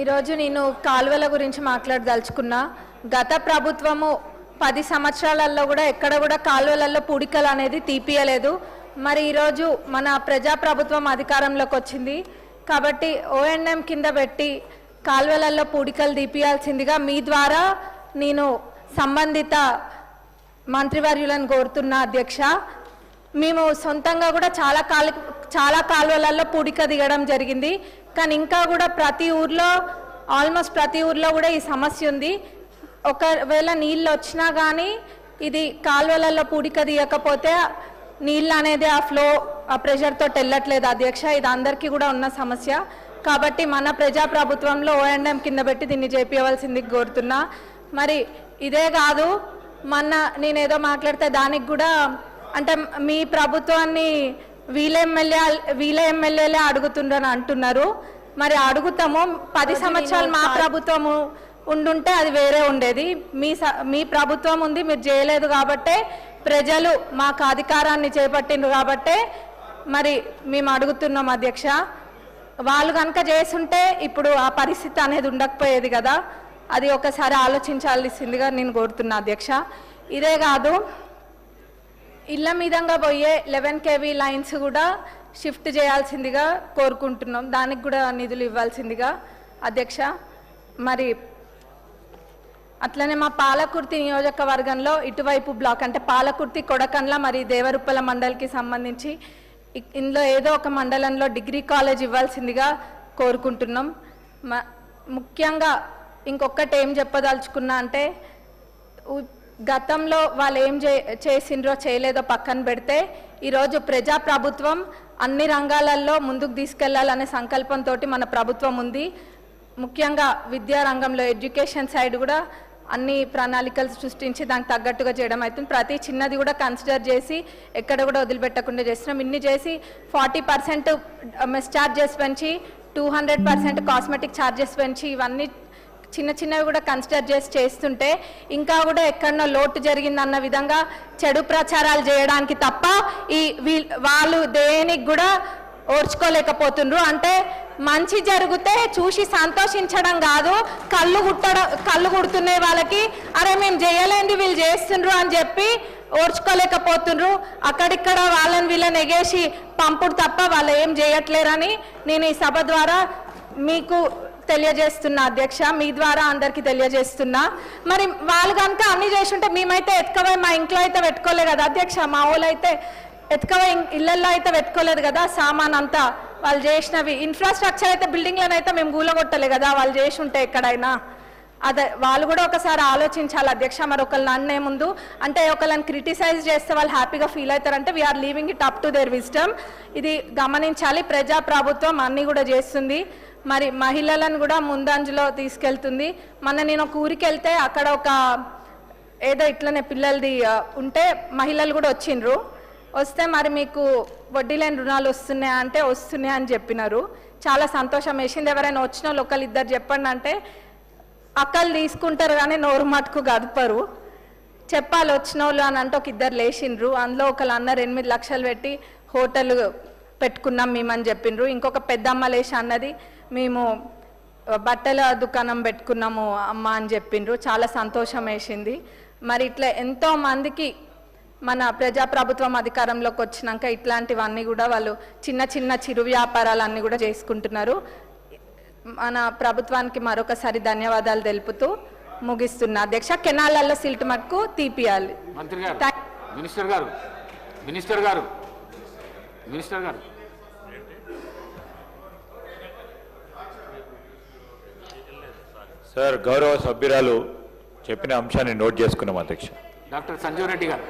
ఈరోజు నేను కాలువల గురించి మాట్లాడదలుచుకున్నా. గత ప్రభుత్వము 10 సంవత్సరాలలో కూడా ఎక్కడ కూడా కాలువలలో పూడికలు అనేది తీపియలేదు. మరి ఈరోజు మన ప్రజాప్రభుత్వం అధికారంలోకి వచ్చింది కాబట్టి ఓఎన్ఎం కింద పెట్టి కాలువలలో పూడికలు తీపియాల్సిందిగా మీ ద్వారా నేను సంబంధిత మంత్రివర్యులను కోరుతున్నా అధ్యక్ష. మేము సొంతంగా కూడా చాలా కాలువలలో పూడిక దిగడం జరిగింది. కానీ ఇంకా కూడా ఆల్మోస్ట్ ప్రతి ఊర్లో కూడా ఈ సమస్య ఉంది. ఒకవేళ నీళ్ళు వచ్చినా కానీ ఇది కాలువలలో పూడిక దిగకపోతే నీళ్ళు అనేది ఆ ప్రెషర్తో వెళ్ళట్లేదు అధ్యక్ష. ఇది అందరికీ కూడా ఉన్న సమస్య కాబట్టి మన ప్రజాప్రభుత్వంలో ఓఎన్ఎం కింద పెట్టి దీన్ని చేపియవలసింది కోరుతున్నా. మరి ఇదే కాదు, నేనేదో మాట్లాడితే దానికి కూడా అంటే మీ ప్రభుత్వాన్ని వీళ్ళ ఎమ్మెల్యేలే అడుగుతుండ్రని అంటున్నారు. మరి అడుగుతాము. 10 సంవత్సరాలు మా ప్రభుత్వము ఉండుంటే అది వేరే ఉండేది. మీ ప్రభుత్వం ఉంది, మీరు చేయలేదు కాబట్టే ప్రజలు మాకు అధికారాన్ని చేపట్టిండ్రు కాబట్టే మరి మేము అడుగుతున్నాం అధ్యక్ష. వాళ్ళు కనుక చేస్తుంటే ఇప్పుడు ఆ పరిస్థితి అనేది ఉండకపోయేది కదా. అది ఒకసారి ఆలోచించాల్సిందిగా నేను కోరుతున్నా అధ్యక్ష. ఇదే కాదు, ఇళ్ళ మీదంగా పోయే 11 kV లైన్స్ కూడా షిఫ్ట్ చేయాల్సిందిగా కోరుకుంటున్నాం. దానికి కూడా నిధులు ఇవ్వాల్సిందిగా అధ్యక్ష. మరి అట్లనే మా పాలకుర్తి నియోజకవర్గంలో ఇటువైపు బ్లాక్ అంటే పాలకుర్తి, కొడకండ్ల, మరి దేవరుప్పల మండలికి సంబంధించి ఇందులో ఏదో ఒక మండలంలో డిగ్రీ కాలేజ్ ఇవ్వాల్సిందిగా కోరుకుంటున్నాం. ముఖ్యంగా ఇంకొకటి ఏం చెప్పదలుచుకున్నా అంటే గతంలో వాళ్ళు ఏం చేసిండ్రో చేయలేదో పక్కన పెడితే ఈరోజు ప్రజాప్రభుత్వం అన్ని రంగాలలో ముందుకు తీసుకెళ్లాలనే సంకల్పంతో మన ప్రభుత్వం ఉంది. ముఖ్యంగా విద్యా రంగంలో ఎడ్యుకేషన్ సైడ్ కూడా అన్ని ప్రణాళికలు సృష్టించి దానికి తగ్గట్టుగా చేయడం అవుతుంది. ప్రతి చిన్నది కూడా కన్సిడర్ చేసి ఎక్కడ కూడా వదిలిపెట్టకుండా చేస్తున్నాం. ఇన్ని చేసి 40% మెస్ ఛార్జెస్ పెంచి 200% కాస్మెటిక్ ఛార్జెస్ పెంచి ఇవన్నీ చిన్నవి కూడా కన్సిడర్ చేసి చేస్తుంటే ఇంకా కూడా ఎక్కడనో లోటు జరిగిందన్న విధంగా చెడు ప్రచారాలు చేయడానికి తప్ప వాళ్ళు దేనికి కూడా ఓర్చుకోలేకపోతుండ్రు. అంటే మంచి జరిగితే చూసి సంతోషించడం కాదు, కళ్ళు కుడుతున్న వాళ్ళకి అరే మేము చేయలేంది వీళ్ళు చేస్తుండ్రు అని చెప్పి ఓర్చుకోలేకపోతుండ్రు. అక్కడిక్కడ వీళ్ళని ఎగేసి పంపుడు తప్ప వాళ్ళు ఏం చేయట్లేరని నేను ఈ సభ ద్వారా మీకు తెలియజేస్తున్నా అధ్యక్ష. మీ ద్వారా అందరికీ తెలియజేస్తున్నా. మరి వాళ్ళు కనుక అన్ని చేస్తుంటే మేమైతే ఎత్తుకపోయి మా ఇంట్లో అయితే పెట్టుకోలేదు కదా అధ్యక్ష. మా వాళ్ళు అయితే ఎత్తుకపోయి ఇళ్లలో అయితే పెట్టుకోలేదు కదా. సామాన్ అంతా వాళ్ళు చేసినవి ఇన్ఫ్రాస్ట్రక్చర్ అయితే బిల్డింగ్లను అయితే మేము కూలగొట్టలే కదా వాళ్ళు చేసి ఉంటే ఎక్కడైనా. అదే వాళ్ళు కూడా ఒకసారి ఆలోచించాలి అధ్యక్ష. మరి ఒకళ్ళని అన్నే ముందు అంటే ఒకళ్ళని క్రిటిసైజ్ చేస్తే వాళ్ళు హ్యాపీగా ఫీల్ అవుతారంటే we're leaving it up to their wisdom. ఇది గమనించాలి. ప్రజాప్రభుత్వం అన్నీ కూడా చేస్తుంది. మరి మహిళలను కూడా ముందంజలో తీసుకెళ్తుంది. నేను ఒక ఊరికి వెళ్తే అక్కడ ఏదో ఇట్లనే పిల్లలది ఉంటే మహిళలు కూడా వచ్చిండ్రు. వస్తే మరి మీకు వడ్డీ లేని రుణాలు వస్తున్నాయా అంటే వస్తున్నాయా అని చెప్పినారు. చాలా సంతోషం వేసింది. ఎవరైనా వచ్చిన వాళ్ళు ఒకళ్ళిద్దరు చెప్పండి అంటే అక్కలు తీసుకుంటారు కానీ నోరు మటుకు గదపరు. చెప్పాలి వచ్చిన వాళ్ళు అని అంటే ఒక ఇద్దరు లేచిండ్రు. అందులో ఒకళ్ళు అన్నారు 8 లక్షలు పెట్టి హోటల్ పెట్టుకున్నాం మేమని చెప్పిండ్రు. ఇంకొక పెద్దమ్మ లేచి అన్నది మేము బట్టల దుకాణం పెట్టుకున్నాము అమ్మ అని చెప్పిండ్రు. చాలా సంతోషం వేసింది. మరి ఇట్లా ఎంతో మందికి మన ప్రజాప్రభుత్వం అధికారంలోకి వచ్చినాక ఇట్లాంటివన్నీ కూడా వాళ్ళు చిన్న చిరు వ్యాపారాలన్నీ కూడా చేసుకుంటున్నారు. మన ప్రభుత్వానికి మరొకసారి ధన్యవాదాలు తెలుపుతూ ముగిస్తున్నా అధ్యక్ష. కెనాలలో సిల్ట్ మట్టుకు తీపియాలి. మినిస్టర్ గారు సార్, గౌరవ సభ్యురాలు చెప్పిన అంశాన్ని నోట్ చేసుకున్నాం అధ్యక్ష. డాక్టర్ సంజీవ్ రెడ్డి గారు.